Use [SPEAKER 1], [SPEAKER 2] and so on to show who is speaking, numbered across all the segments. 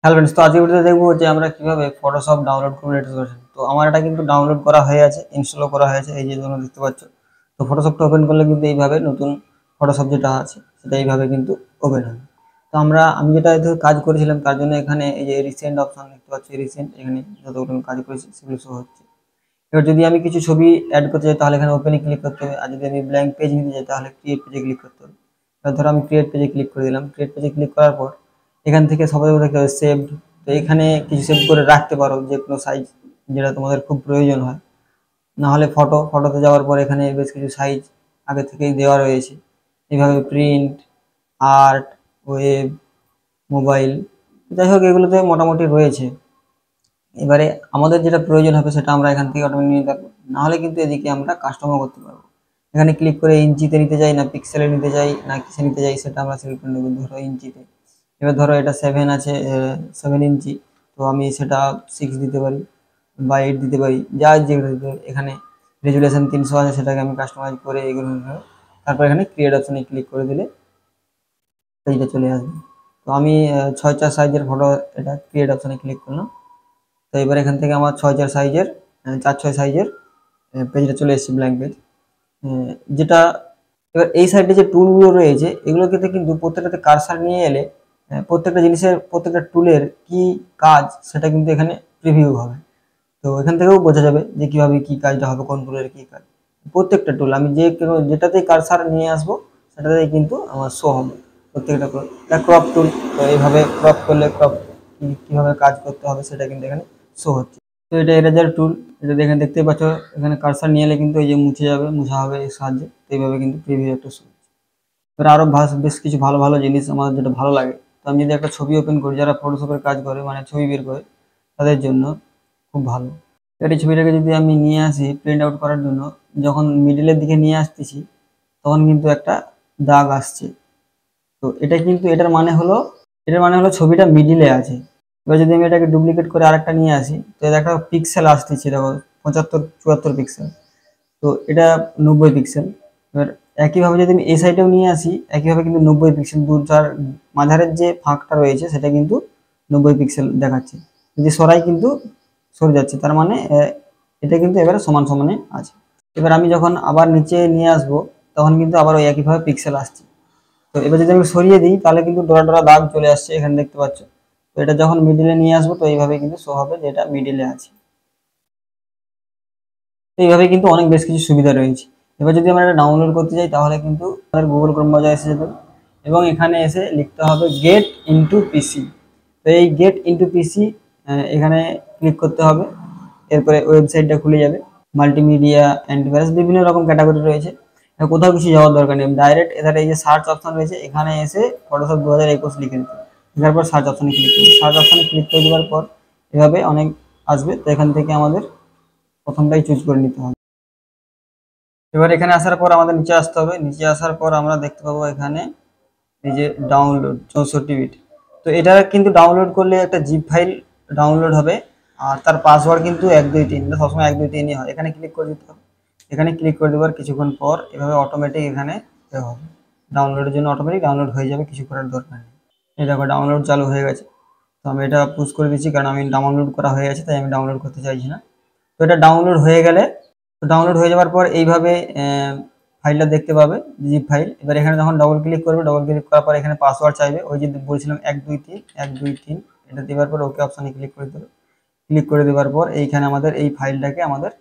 [SPEAKER 1] Hello friends, তো আজকে ভিডিওতে দেখবো যে আমরা কিভাবে ফটোশপ ডাউনলোড করবো লেটেস্ট ভার্সন। তো আমার এটা কিন্তু ডাউনলোড করা হয়ে আছে, ইনস্টলও করা হয়েছে, এই যে তোমরা দেখতে পাচ্ছ। তো ফটোশপটা ওপেন করলে কিন্তু এইভাবে নতুন ফটোশপ যেটা আছে সেটা এইভাবে কিন্তু ওপেন হবে। তো আমি যেটা কাজ করেছিলাম তার জন্য এখানে এই যে রিসেন্ট অপশন দেখতে পাচ্ছি, রিসেন্ট এখানে যতগুলো আমি কাজ করেছি সেগুলো শো হচ্ছে। এবার যদি আমি কিছু ছবি অ্যাড করতে চাই তাহলে এখানে ওপেনে ক্লিক করতে হবে, আর যদি আমি ব্ল্যাঙ্ক পেজ নিতে চাই তাহলে ক্রিয়েট পেজে ক্লিক করতে হবে। এবার ধরো আমি ক্রিয়েট পেজে ক্লিক করে দিলাম। ক্রিয়েট পেজে ক্লিক করার পর এখান থেকে সবাই দেখতে হবে সেভড। তো এখানে কিছু সেভ করে রাখতে পারো, যে কোনো সাইজ যেটা তোমাদের খুব প্রয়োজন হয়। না হলে ফটোতে যাওয়ার পর এখানে বেশ কিছু সাইজ আগে থেকেই দেওয়া রয়েছে, এইভাবে প্রিন্ট, আর্ট, ওয়েব, মোবাইল, যাই হোক এগুলোতে মোটামুটি রয়েছে। এবারে আমাদের যেটা প্রয়োজন হবে সেটা আমরা এখান থেকে অটোমেটিক নিতে পারবো, নাহলে কিন্তু এদিকে আমরা কাস্টমও করতে পারবো। এখানে ক্লিক করে ইঞ্চিতে নিতে চাই না পিক্সেলে নিতে চাই না কিসে নিতে চাই সেটা আমরা সিলেক্ট করে নেবো, ধরো ইঞ্চিতে। এবার ধরো এটা 7 আছে, 7 ইঞ্চি, তো আমি সেটা 6 দিতে পারি বা 8 দিতে পারি, যা যেগুলো দিতে পারি। এখানে রেজুলেশন 300 আছে, সেটাকে আমি কাস্টমাইজ করে এগুলো নিতে হবে। তারপর এখানে ক্রিয়েট অপশনে ক্লিক করে দিলে এইটা চলে আসবে। তো আমি 6x সাইজের ফটো এটা ক্রিয়েট অপশনে ক্লিক করলাম। তো এবার এখান থেকে আমার 6x সাইজের 4x সাইজের পেজটা চলে এসেছে, ব্ল্যাঙ্ক পেজ। যেটা এবার এই সাইডে যে টুলগুলো রয়েছে এগুলোকে কিন্তু প্রত্যেকটাতে কারসার নিয়ে এলে প্রত্যেকটা জিনিসের প্রত্যেকটা টুলের কি কাজ সেটা কিন্তু এখানে প্রিভিউ হবে। তো এখান থেকেও বোঝা যাবে যে কিভাবে কি কাজটা হবে, কোন টুলের কি কাজ। প্রত্যেকটা টুল আমি যে কোনো যেটাতেই কারসার নিয়ে আসবো সেটাতেই কিন্তু আমার শো হবে প্রত্যেকটা টুল। এটা ক্রপ টুল, তো এইভাবে ক্রপ করলে কিভাবে কাজ করতে হবে সেটা কিন্তু এখানে শো হচ্ছে। তো এটা এরেজার টুল, এটা দেখে দেখতেই পাচ্ছ এখানে কারসার নিয়ে এলে কিন্তু এই যে মুছে যাবে, মুছা হবে এর সাহায্যে। তো এইভাবে কিন্তু প্রিভিউ একটা শো হচ্ছে। এবার আরো বেশ কিছু ভালো ভালো জিনিস আমার যেটা ভালো লাগে। তো আমি যদি একটা ছবি ওপেন করি, যারা ফটোশপের কাজ করে মানে ছবি বের করে তাদের জন্য খুব ভালো। এবার এই ছবিটাকে যদি আমি নিয়ে আসি প্রিন্ট আউট করার জন্য, যখন মিডিলের দিকে নিয়ে আসতেছি তখন কিন্তু একটা দাগ আসছে। তো এটার মানে হলো ছবিটা মিডিলে আছে। এবার যদি আমি এটাকে ডুপ্লিকেট করে আরেকটা নিয়ে আসি, তো এটা একটা পিক্সেল আসতেছে, দেখো 75-74 পিক্সেল। তো এটা 90 পিক্সেল। এবার একইভাবে যদি আমি এই সাইডেও নিয়ে আসি, একইভাবে কিন্তু 90 পিক্সেল, যার মাঝারের যে ফাঁকটা রয়েছে সেটা কিন্তু 90 পিক্সেল দেখাচ্ছে। যদি সরাই কিন্তু সরে যাচ্ছে, তার মানে এটা কিন্তু এবারে সমান সমানে আছে। এবার আমি যখন আবার নিচে নিয়ে আসবো তখন কিন্তু আবার ওই একইভাবে পিক্সেল আসছে। তো এবার যদি আমি সরিয়ে দিই তাহলে কিন্তু ডোরা ডোরা দাগ চলে আসছে, এখানে দেখতে পাচ্ছ। তো এটা যখন মিডিলে নিয়ে আসবো তো এইভাবে কিন্তু শো হবে যে এটা মিডিলে আছে। তো এইভাবে কিন্তু অনেক বেশ কিছু সুবিধা রয়েছে। এবার যদি আমরা এটা ডাউনলোড করতে চাই তাহলে কিন্তু আমাদের গুগল ক্রোম ব্রাউজারে এসে যেতে হবে এবং এখানে এসে লিখতে হবে গেট ইনটু পিসি। তো এই গেট ইনটু পিসি এখানে ক্লিক করতে হবে। এরপরে ওয়েবসাইটটা খুলে যাবে। মাল্টিমিডিয়া, অ্যান্টিভাইরাস, বিভিন্ন রকম ক্যাটাগরি রয়েছে। কোথাও কিছু যাওয়ার দরকার নেই, ডাইরেক্ট এখানে এই যে সার্চ অপশন রয়েছে এখানে এসে ফটোশপ 2021 লিখে দিতে হবে। এটার পর সার্চ অপশনে ক্লিক করবে। সার্চ অপশনে ক্লিক করে দেওয়ার পর এভাবে অনেক আসবে। তো এখান থেকে আমাদের প্রথমটাই চুজ করে নিতে হবে। এবার এখানে আসার পর আমাদের নিচে আসতে হবে। নিচে আসার পর আমরা দেখতে পাবো এখানে এই যে ডাউনলোড 64 বিট। তো এটা কিন্তু ডাউনলোড করলে একটা জিপ ফাইল ডাউনলোড হবে, আর তার পাসওয়ার্ড কিন্তু 123, এটা সবসময় 123ই হয়। এখানে ক্লিক করে দিতে হবে। এখানে ক্লিক করে দেওয়ার কিছুক্ষণ পর এভাবে অটোমেটিক এখানে হবে ডাউনলোডের জন্য, অটোমেটিক ডাউনলোড হয়ে যাবে, কিছু করার দরকার নেই। এই দেখো ডাউনলোড চালু হয়ে গেছে। তো আমি এটা পুশ করে দিচ্ছি কারণ আমি ডাউনলোড করা হয়ে গেছে, তাই আমি ডাউনলোড করতে চাইছি না। তো এটা ডাউনলোড হয়ে গেলে, তো ডাউনলোড হয়ে যাওয়ার পর এইভাবে ফাইলটা দেখতে পাবে, জিপ ফাইল। এবার এখানে যখন ডবল ক্লিক করবে, ডবল ক্লিক করার পর এখানে পাসওয়ার্ড চাইবে, ওই যে বলছিলাম 123 এটা দেওয়ার পর ওকে অপশানে ক্লিক করে দেবে। ক্লিক করে দেওয়ার পর এইখানে আমাদের এই ফাইলটাকে আমাদের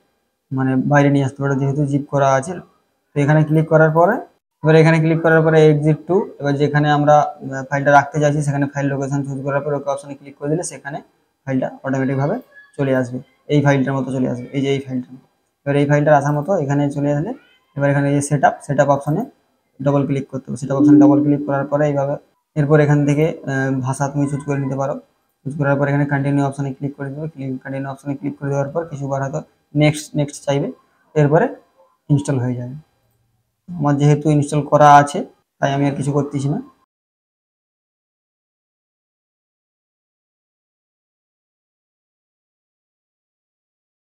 [SPEAKER 1] মানে বাইরে নিয়ে আসতে পারে, যেহেতু জিপ করা আছে। তো এখানে ক্লিক করার পরে এবার এখানে ক্লিক করার পরে এক্সিট টু, এবার যেখানে আমরা ফাইলটা রাখতে চাইছি সেখানে ফাইল লোকেশন চুজ করার পর ওকে অপশানে ক্লিক করে দিলে সেখানে ফাইলটা অটোমেটিকভাবে চলে আসবে, এই ফাইলটার মতো চলে আসবে, এই যে এই ফাইলটার মতো। এবার এই ফাইলটার আসার মতো এখানে চলে আসলে এবার এখানে যে সেট আপ অপশানে ডবল ক্লিক করতে হবে। সেট আপ অপশানে ডবল ক্লিক করার পরে এইভাবে এরপর এখান থেকে ভাষা তুমি চুজ করে নিতে পারো। চুজ করার পর এখানে কন্টিনিউ অপশানে ক্লিক করে দেবে। কন্টিনিউ অপশানে ক্লিক করে দেওয়ার পর কিছুবার হয়তো নেক্সট চাইবে, এরপরে ইনস্টল হয়ে যাবে। আমার যেহেতু ইনস্টল করা আছে তাই আমি আর কিছু করতেছি না।